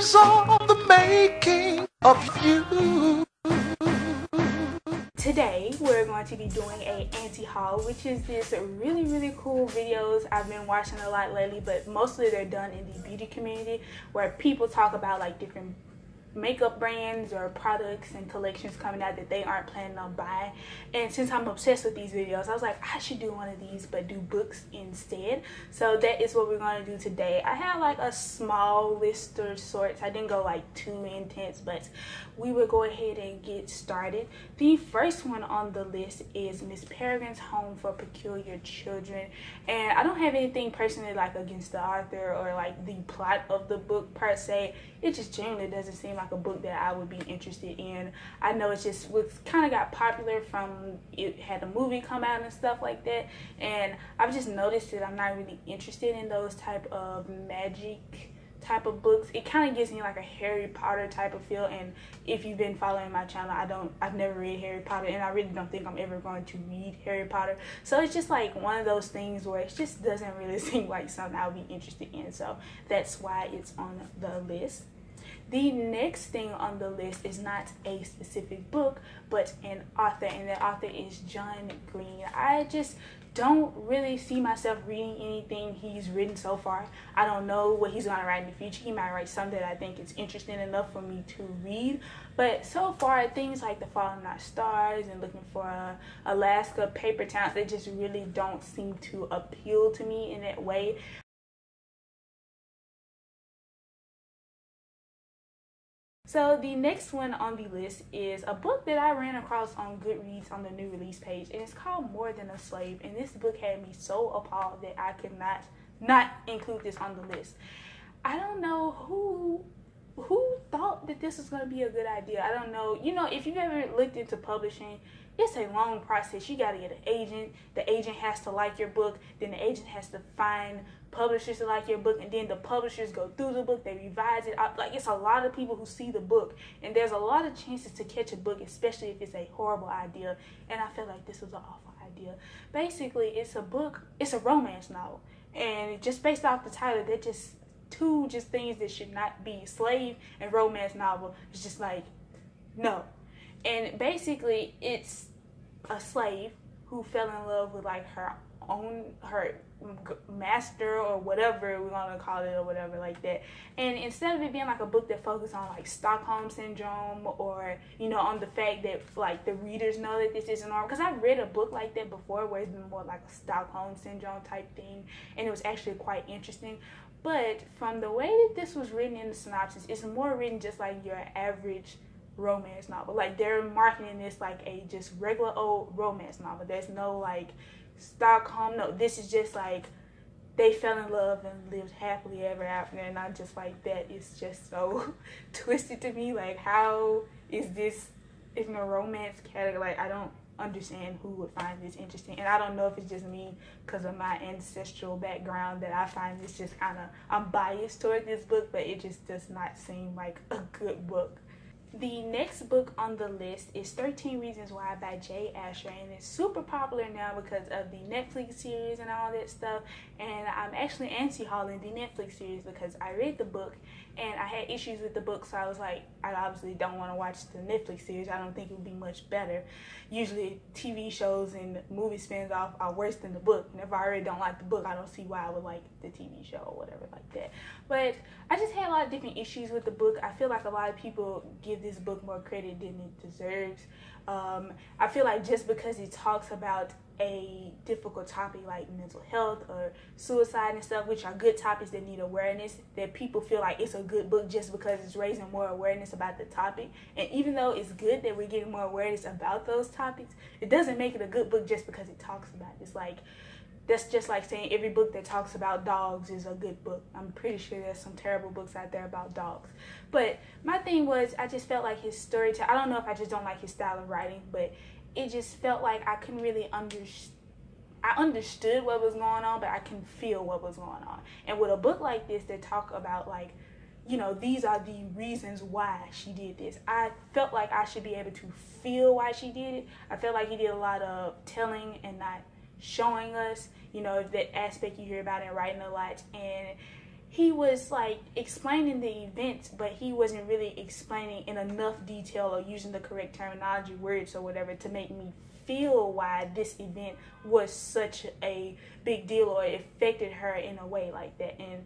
is all the making of you. Today we're going to be doing a anti-haul, which is this really cool videos I've been watching a lot lately, but mostly they're done in the beauty community where people talk about like different makeup brands or products and collections coming out that they aren't planning on buying. And since I'm obsessed with these videos, I was like, I should do one of these but do books instead. So that is what we're going to do today. I have like a small list of sorts. I didn't go like too intense, but we will go ahead and get started. The first one on the list is Miss Peregrine's Home for Peculiar Children, and I don't have anything personally like against the author or like the plot of the book per se. It just generally doesn't seem like a book that I would be interested in. I know it's just was kind of got popular from it had a movie come out and stuff like that, and I've just noticed that I'm not really interested in those type of magic type of books. It kind of gives me like a Harry Potter type of feel, and if you've been following my channel, I've never read Harry Potter, and I really don't think I'm ever going to read Harry Potter. So it's just like one of those things where it just doesn't really seem like something I'll be interested in. So that's why it's on the list. The next thing on the list is not a specific book, but an author, and that author is John Green. I just don't really see myself reading anything he's written so far. I don't know what he's going to write in the future. He might write something that I think is interesting enough for me to read. But so far, things like The Fault in Our Stars and Looking for Alaska Paper Towns, they just really don't seem to appeal to me in that way. So the next one on the list is a book that I ran across on Goodreads on the new release page, and it's called More Than a Slave. And this book had me so appalled that I could not include this on the list. I don't know who thought that this was going to be a good idea. I don't know. You know, if you've ever looked into publishing, it's a long process. You got to get an agent. The agent has to like your book. Then the agent has to find publishers to like your book, and then the publishers go through the book, they revise it. Like, it's a lot of people who see the book, and there's a lot of chances to catch a book, especially if it's a horrible idea. And I feel like this was an awful idea. Basically, it's a romance novel, and just based off the title, they're just two things that should not be. Slave and romance novel. It's just like, no. And basically, it's a slave who fell in love with like her master, or whatever we're gonna call it, or whatever like that. And instead of it being like a book that focuses on like Stockholm syndrome, or you know, on the fact that like the readers know that this isn't normal, because I've read a book like that before where it's been more like a Stockholm syndrome type thing, and it was actually quite interesting. But from the way that this was written in the synopsis, it's more written just like your average romance novel. Like, they're marketing this like a just regular old romance novel. There's no like Stockholm. No, this is just like they fell in love and lived happily ever after, and I just like that. It's just so twisted to me. Like, how is this in a romance category? Like, I don't understand who would find this interesting, and I don't know if it's just me because of my ancestral background that I find this just kind of, I'm biased toward this book, but it just does not seem like a good book. The next book on the list is 13 Reasons Why by Jay Asher, and it's super popular now because of the Netflix series and all that stuff. And I'm actually anti-hauling the Netflix series because I read the book and I had issues with the book, so I was like, I obviously don't want to watch the Netflix series. I don't think it would be much better. Usually TV shows and movie spin-offs are worse than the book, and if I already don't like the book, I don't see why I would like the TV show or whatever like that. But I just had a lot of different issues with the book. I feel like a lot of people give this book more credit than it deserves. I feel like just because it talks about a difficult topic like mental health or suicide and stuff, which are good topics that need awareness, that people feel like it's a good book just because it's raising more awareness about the topic. And even though it's good that we're getting more awareness about those topics, it doesn't make it a good book just because it talks about it. It's like, that's just like saying every book that talks about dogs is a good book. I'm pretty sure there's some terrible books out there about dogs. But my thing was, I just felt like his storytelling, I don't know if I just don't like his style of writing, but it just felt like I couldn't really I understood what was going on, but I can feel what was going on. And with a book like this that talk about like, you know, these are the reasons why she did this, I felt like I should be able to feel why she did it. I felt like he did a lot of telling and not showing us, you know, that aspect you hear about in writing a lot. And he was like explaining the events, but he wasn't really explaining in enough detail or using the correct terminology, words or whatever, to make me feel why this event was such a big deal or it affected her in a way like that. And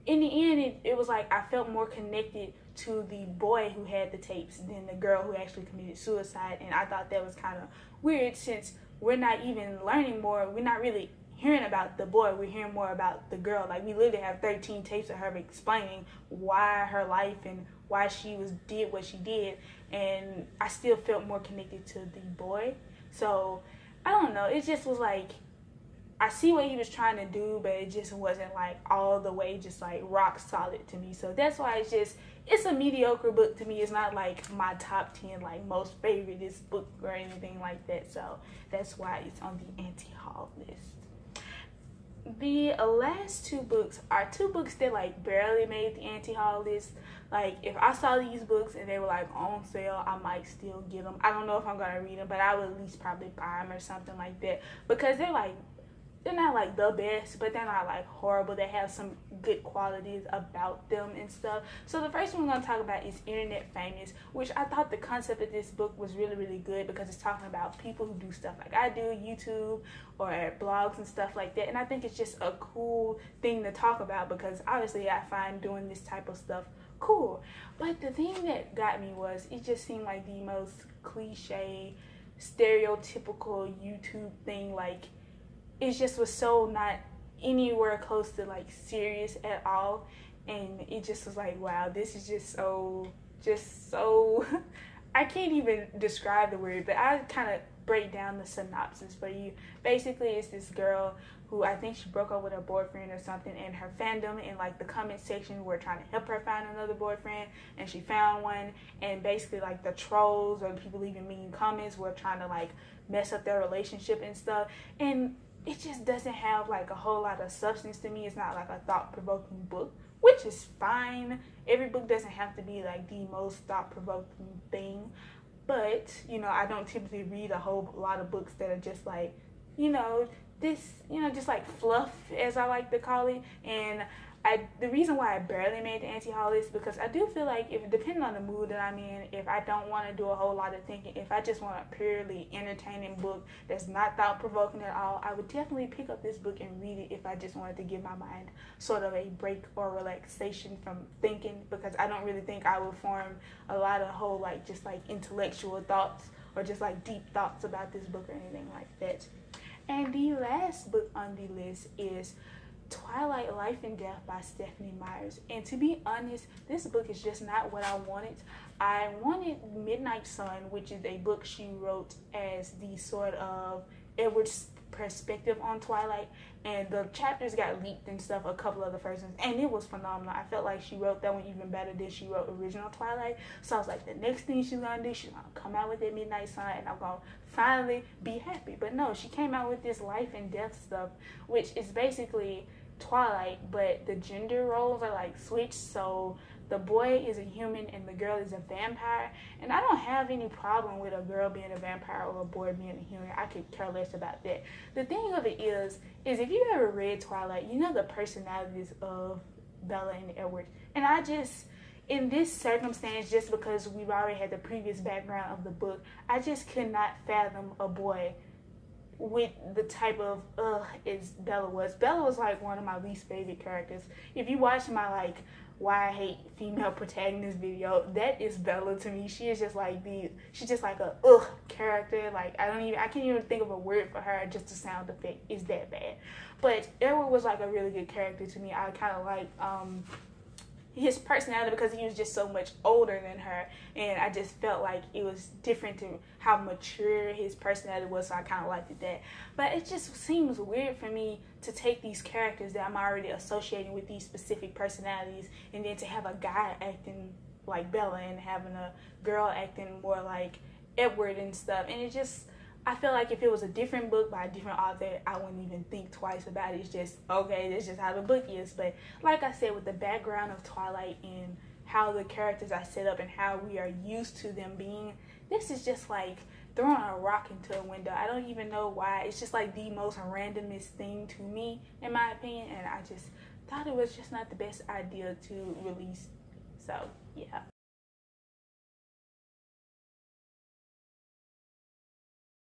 in the end, it was like I felt more connected to the boy who had the tapes than the girl who actually committed suicide. And I thought that was kind of weird, since we're not even learning more. We're not really hearing about the boy. We're hearing more about the girl. Like, we literally have 13 tapes of her explaining why her life and why she did what she did. And I still felt more connected to the boy. So I don't know. It just was like, I see what he was trying to do, but it just wasn't like all the way just like rock solid to me. So that's why it's a mediocre book to me. It's not like my top 10 like most favoriteest book or anything like that. So that's why it's on the anti-haul list. The last two books are two books that like barely made the anti-haul list. Like, if I saw these books and they were like on sale, I might still get them. I don't know if I'm gonna read them, but I would at least probably buy them or something like that, because they're not like the best, but they're not like horrible. They have some good qualities about them and stuff. So the first one we're going to talk about is Internet Famous, which I thought the concept of this book was really, really good, because it's talking about people who do stuff like I do, YouTube or blogs and stuff like that. And I think it's just a cool thing to talk about, because obviously I find doing this type of stuff cool. But the thing that got me was it just seemed like the most cliche, stereotypical YouTube thing. Like, it just was so not anywhere close to like serious at all, and it just was like, wow, this is just so I can't even describe the word, but I kind of break down the synopsis for you. Basically, it's this girl who, I think she broke up with her boyfriend or something, and her fandom in like the comment section were trying to help her find another boyfriend, and she found one. And basically, like, the trolls or people leaving mean comments were trying to like mess up their relationship and stuff. And it just doesn't have like a whole lot of substance to me. It's not like a thought-provoking book, which is fine. Every book doesn't have to be like the most thought-provoking thing. But, you know, I don't typically read a whole lot of books that are just like, just like fluff, as I like to call it. And the reason why I barely made the anti-haul list, because I do feel like, if depending on the mood that I'm in, if I don't want to do a whole lot of thinking, if I just want a purely entertaining book that's not thought-provoking at all, I would definitely pick up this book and read it if I just wanted to give my mind sort of a break or relaxation from thinking, because I don't really think I would form a lot of whole like just like intellectual thoughts or just like deep thoughts about this book or anything like that. And the last book on the list is Twilight, Life and Death by Stephanie Myers. And to be honest, this book is just not what I wanted. I wanted Midnight Sun, which is a book she wrote as the sort of Edward's perspective on Twilight, and the chapters got leaked and stuff, a couple of the first ones, and it was phenomenal. I felt like she wrote that one even better than she wrote original Twilight. So I was like, the next thing she's gonna do, she's gonna come out with that Midnight Sun, and I'm gonna finally be happy. But no, she came out with this life and death stuff, which is basically Twilight, but the gender roles are like switched. So the boy is a human and the girl is a vampire, and I don't have any problem with a girl being a vampire or a boy being a human. I could care less about that. The thing of it is if you ever read Twilight, you know the personalities of Bella and Edward. And I just, in this circumstance, just because we've already had the previous background of the book, I just could not fathom a boy with the type of as Bella was. Bella was like one of my least favorite characters. If you watch my like why I hate female protagonist video, that is Bella to me. She is just like she's just like a character. Like, I can't even think of a word for her. Just the sound effect is that bad. But Edward was like a really good character to me. I kind of like his personality, because he was just so much older than her, and I just felt like it was different to how mature his personality was, so I kind of liked that. But it just seems weird for me to take these characters that I'm already associating with these specific personalities, and then to have a guy acting like Bella and having a girl acting more like Edward and stuff. And it just, I feel like if it was a different book by a different author, I wouldn't even think twice about it. It's just, okay, that's just how the book is. But like I said, with the background of Twilight and how the characters are set up and how we are used to them being, this is just like throwing a rock into a window. I don't even know why. It's just like the most randomest thing to me, in my opinion. And I just thought it was just not the best idea to release. So yeah.